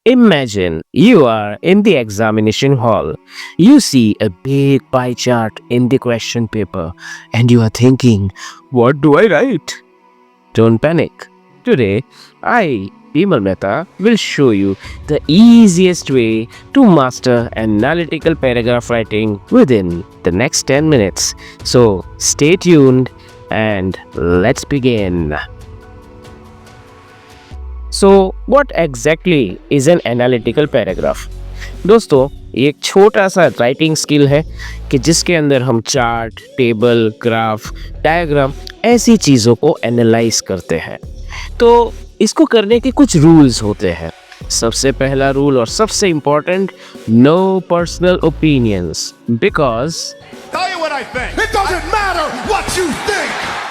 Imagine you are in the examination hall. You see a big pie chart in the question paper and you are thinking, what do I write? Don't panic. Today, I, Bimal Mehta, will show you the easiest way to master analytical paragraph writing within the next 10 minutes. So, stay tuned and let's begin. So what exactly is an analytical paragraph. दोस्तों, ये एक छोटा सा writing skill है कि जिसके अंदर हम चार्ट, टेबल, ग्राफ, डायग्राम ऐसी चीज़ों को एनालाइज करते हैं। तो इसको करने के कुछ रूल्स होते हैं। सबसे पहला रूल और सबसे important, no personal opinions, because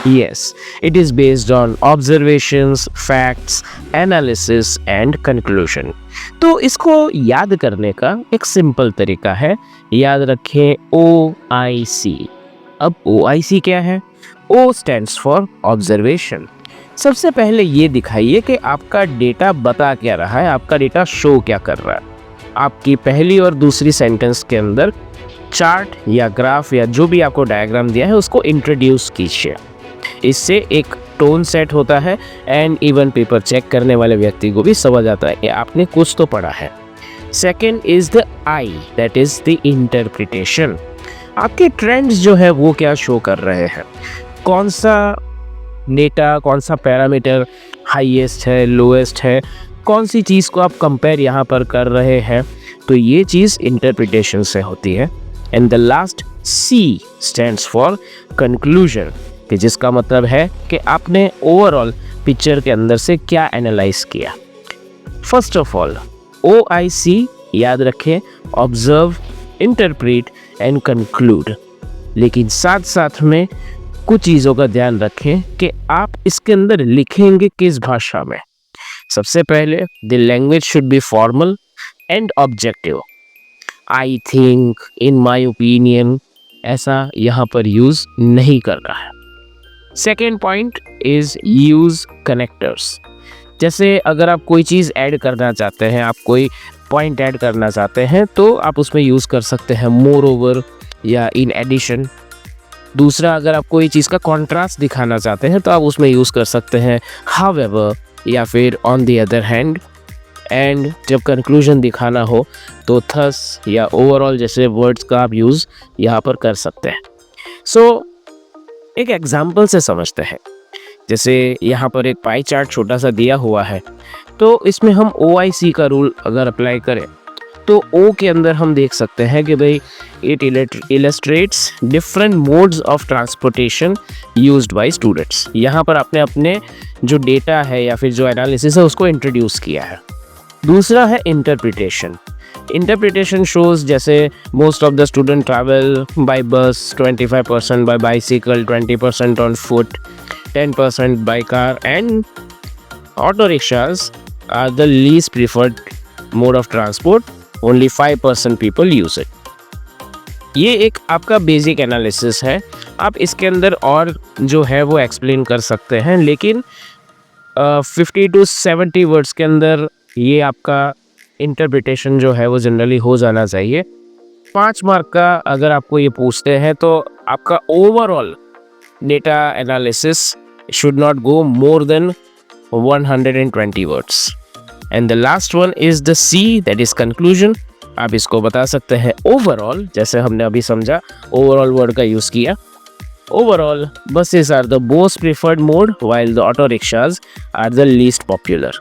yes, it is based on observations, facts, analysis and conclusion. तो इसको याद करने का एक सिंपल तरीका है, याद रखें OIC। अब OIC क्या है? O stands for observation। सबसे पहले ये दिखाइए कि आपका डेटा बता क्या रहा है, आपका डेटा शो क्या कर रहा है। आपकी पहली और दूसरी सेंटेंस के अंदर चार्ट या ग्राफ या जो भी आपको डायग्राम दिया है उसको इंट्रोड्यूस कीजिए। इससे एक टोन सेट होता है एंड इवन पेपर चेक करने वाले व्यक्ति को भी समझ आता है कि आपने कुछ तो पढ़ा है। Second is the I, that is the interpretation. आपके ट्रेंड्स जो है वो क्या शो कर रहे हैं, कौन सा डेटा, कौन सा पैरामीटर हाईएस्ट है, लोएस्ट है, कौन सी चीज़ को आप कंपेयर यहाँ पर कर रहे हैं। तो ये चीज़ इंटरप्रिटेशन से होती है। And the last C stands for conclusion, कि जिसका मतलब है कि आपने ओवरऑल पिक्चर के अंदर से क्या एनालाइज किया। फर्स्ट ऑफ ऑल OIC याद रखें, ऑब्जर्व, इंटरप्रेट एंड कंक्लूड। लेकिन साथ साथ में कुछ चीज़ों का ध्यान रखें कि आप इसके अंदर लिखेंगे किस भाषा में। सबसे पहले the language should be formal and objective. I think, in my opinion, ऐसा यहाँ पर यूज़ नहीं करना है। Second point is use connectors. जैसे अगर आप कोई चीज़ ऐड करना चाहते हैं, आप कोई पॉइंट ऐड करना चाहते हैं तो आप उसमें यूज़ कर सकते हैं मोर ओवर या इन एडिशन। दूसरा, अगर आप कोई चीज़ का कॉन्ट्रास्ट दिखाना चाहते हैं तो आप उसमें यूज़ कर सकते हैं हाउएवर या फिर on the other hand. And जब कंक्लूजन दिखाना हो तो थस या ओवरऑल जैसे वर्ड्स का आप यूज़ यहाँ पर कर सकते हैं। सो एक एग्जाम्पल से समझते हैं। जैसे यहाँ पर एक पाई चार्ट छोटा सा दिया हुआ है, तो इसमें हम OIC का रूल अगर अप्लाई करें तो O के अंदर हम देख सकते हैं कि भाई it illustrates different modes of transportation used by students. यहाँ पर आपने अपने जो डेटा है या फिर जो एनालिसिस है उसको इंट्रोड्यूस किया है। दूसरा है इंटरप्रिटेशन। इंटरप्रिटेशन शोज जैसे most of the student travel by bus, 25% by bicycle, 20% on foot, 10% by car and auto rickshaws are the least preferred mode of transport, only 5% people use it. ये एक आपका basic analysis है। आप इसके अंदर और जो है वो एक्सप्लेन कर सकते हैं, लेकिन 50 to 70 वर्ड्स के अंदर ये आपका इंटरप्रिटेशन जो है वो जनरली हो जाना चाहिए। 5 मार्क का अगर आपको ये पूछते हैं तो आपका overall data analysis should not go more than 120 words. And the last one is the C, that is conclusion. आप इसको बता सकते हैं ओवरऑल, जैसे हमने अभी समझा ओवरऑल वर्ड का यूज़ किया। Overall buses are the most preferred mode while the auto rickshaws are the least popular।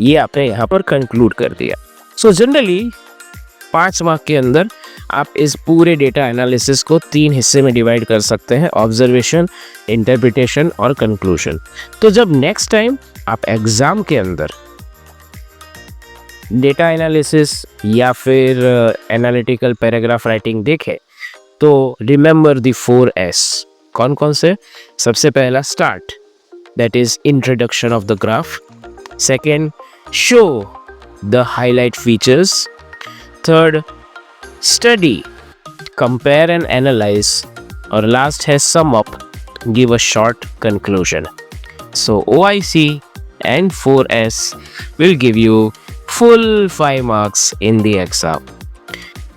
ये आपने यहाँ पर कंक्लूड कर दिया। सो जनरली 5 मार्क के अंदर आप इस पूरे डेटा एनालिसिस को 3 हिस्से में डिवाइड कर सकते हैं, ऑब्जर्वेशन, इंटरप्रिटेशन और कंक्लूजन। तो जब नेक्स्ट टाइम आप एग्जाम के अंदर डेटा एनालिसिस या फिर एनालिटिकल पैराग्राफ राइटिंग देखें तो रिमेंबर द 4S। कौन कौन से? सबसे पहला start, that is introduction of the graph. Second, show the highlight features. Third, study, compare and analyze. और last है sum up, give a short conclusion. So OIC and 4S will give you full 5 marks in the exam.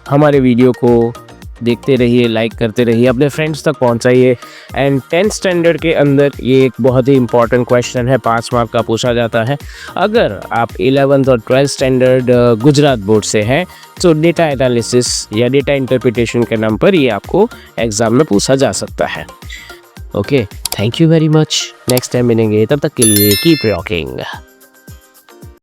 हमारे video को देखते रहिए, like करते रहिए, अपने friends तक पहुंचाइए। एंड 10th स्टैंडर्ड के अंदर ये एक बहुत ही इंपॉर्टेंट क्वेश्चन है, 5 मार्क का पूछा जाता है। अगर आप 11th और 12th स्टैंडर्ड गुजरात बोर्ड से हैं तो डेटा एनालिसिस या डेटा इंटरप्रिटेशन के नाम पर ये आपको एग्जाम में पूछा जा सकता है। Okay, thank you very much. Next time मिलेंगे, तब तक के लिए कीप रॉकिंग।